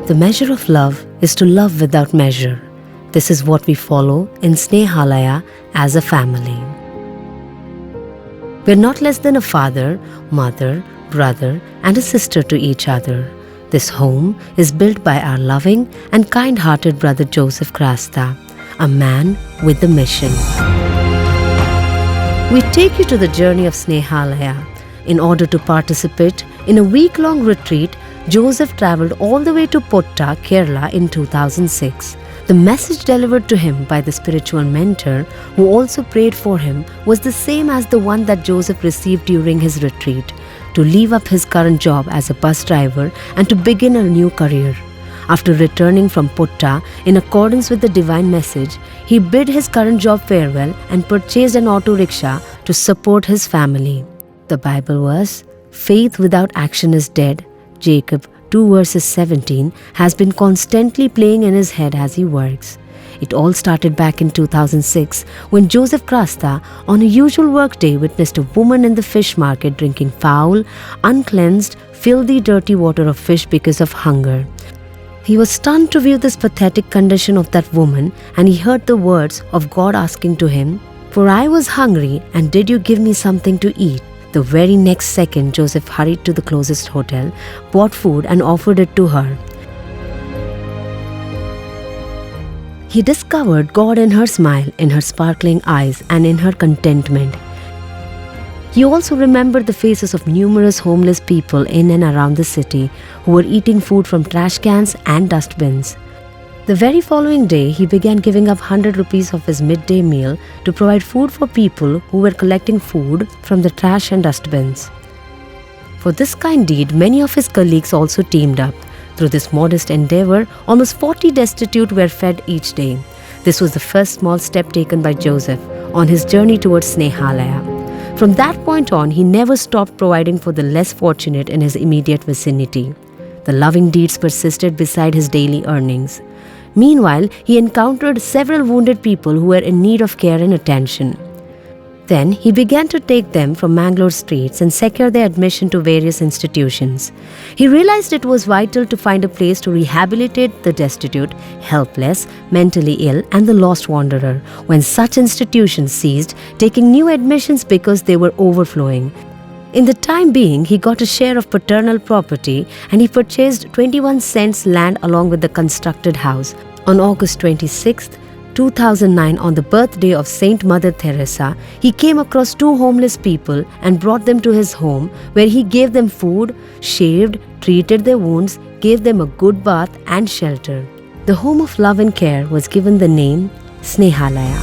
The measure of love is to love without measure. This is what we follow in Snehalaya as a family. We're not less than a father, mother, brother, and a sister to each other. This home is built by our loving and kind-hearted brother Joseph Crasta, a man with a mission. We take you to the journey of Snehalaya. In order to participate in a week-long retreat, Joseph travelled all the way to Potta, Kerala in 2006. The message delivered to him by the spiritual mentor, who also prayed for him, was the same as the one that Joseph received during his retreat: to leave up his current job as a bus driver and to begin a new career. After returning from Potta, in accordance with the divine message, he bid his current job farewell and purchased an auto rickshaw to support his family. The Bible verse, "Faith without action is dead," Jacob 2 verses 17, has been constantly playing in his head as he works. It all started back in 2006 when Joseph Crasta, on a usual workday, witnessed a woman in the fish market drinking foul, uncleansed, filthy, dirty water of fish because of hunger. He was stunned to view this pathetic condition of that woman, and he heard the words of God asking to him, "For I was hungry, and did you give me something to eat?" The very next second, Joseph hurried to the closest hotel, bought food and offered it to her. He discovered God in her smile, in her sparkling eyes, and in her contentment. He also remembered the faces of numerous homeless people in and around the city who were eating food from trash cans and dustbins. The very following day, he began giving up 100 rupees of his midday meal to provide food for people who were collecting food from the trash and dustbins. For this kind deed, many of his colleagues also teamed up. Through this modest endeavor, almost 40 destitute were fed each day. This was the first small step taken by Joseph on his journey towards Snehalaya. From that point on, he never stopped providing for the less fortunate in his immediate vicinity. The loving deeds persisted beside his daily earnings. Meanwhile, he encountered several wounded people who were in need of care and attention. Then he began to take them from Mangalore streets and secure their admission to various institutions. He realized it was vital to find a place to rehabilitate the destitute, helpless, mentally ill, and the lost wanderer when such institutions ceased taking new admissions because they were overflowing. In the time being, he got a share of paternal property and he purchased 21 cents land along with the constructed house. On August 26th, 2009, on the birthday of Saint Mother Teresa, he came across 2 homeless people and brought them to his home, where he gave them food, shaved, treated their wounds, gave them a good bath and shelter. The home of love and care was given the name Snehalaya.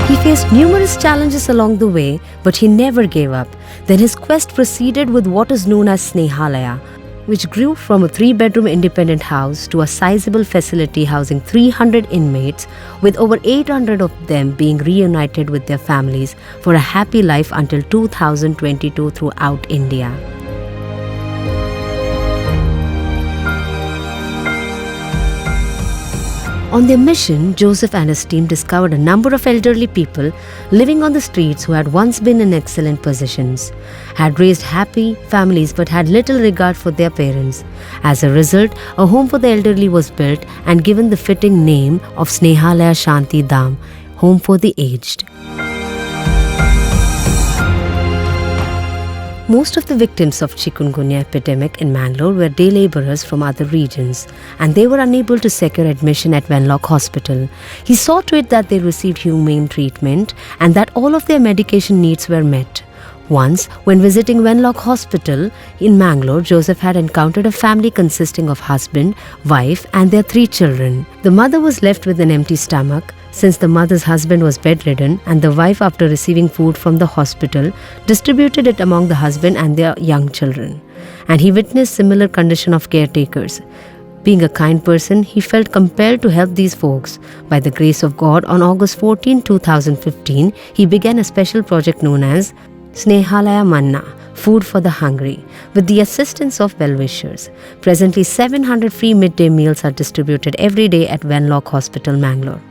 He faced numerous challenges along the way, but he never gave up. Then his quest proceeded with what is known as Snehalaya, which grew from a 3-bedroom independent house to a sizable facility housing 300 inmates, with over 800 of them being reunited with their families for a happy life until 2022 throughout India. On their mission, Joseph and his team discovered a number of elderly people living on the streets who had once been in excellent positions, had raised happy families but had little regard for their parents. As a result, a home for the elderly was built and given the fitting name of Snehalaya Shanti Dham, Home for the Aged. Most of the victims of chikungunya epidemic in Mangalore were day labourers from other regions, and they were unable to secure admission at Wenlock Hospital. He saw to it that they received humane treatment and that all of their medication needs were met. Once, when visiting Wenlock Hospital in Mangalore, Joseph had encountered a family consisting of husband, wife and their 3 children. The mother was left with an empty stomach, since the mother's husband was bedridden, and the wife, after receiving food from the hospital, distributed it among the husband and their young children. And he witnessed similar condition of caretakers. Being a kind person, he felt compelled to help these folks. By the grace of God, on August 14, 2015, he began a special project known as Snehalaya Manna, Food for the Hungry, with the assistance of well-wishers. Presently, 700 free midday meals are distributed every day at Wenlock Hospital, Mangalore.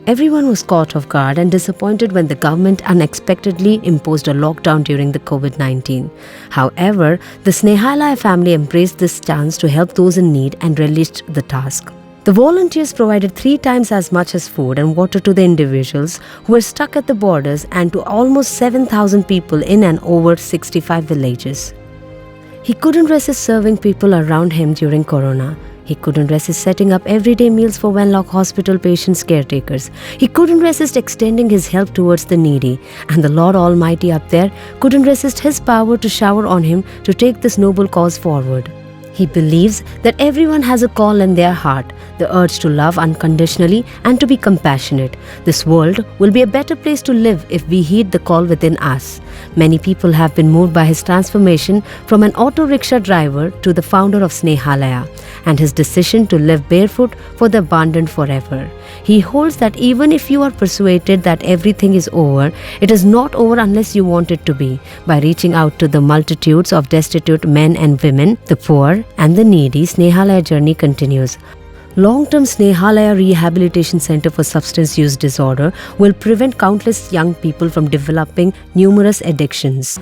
Everyone was caught off guard and disappointed when the government unexpectedly imposed a lockdown during the COVID-19. However, the Snehalaya family embraced this chance to help those in need and relished the task. The volunteers provided 3 times as much as food and water to the individuals who were stuck at the borders and to almost 7,000 people in and over 65 villages. He couldn't resist serving people around him during Corona. He couldn't resist setting up everyday meals for Wenlock Hospital patients' caretakers. He couldn't resist extending his help towards the needy. And the Lord Almighty up there couldn't resist His power to shower on him to take this noble cause forward. He believes that everyone has a call in their heart, the urge to love unconditionally and to be compassionate. This world will be a better place to live if we heed the call within us. Many people have been moved by his transformation from an auto rickshaw driver to the founder of Snehalaya and his decision to live barefoot for the abundant forever. He holds that even if you are persuaded that everything is over, it is not over unless you want it to be. By reaching out to the multitudes of destitute men and women, the poor and the needy, Snehalaya journey continues. Long-term Snehalaya Rehabilitation Center for Substance Use Disorder will prevent countless young people from developing numerous addictions.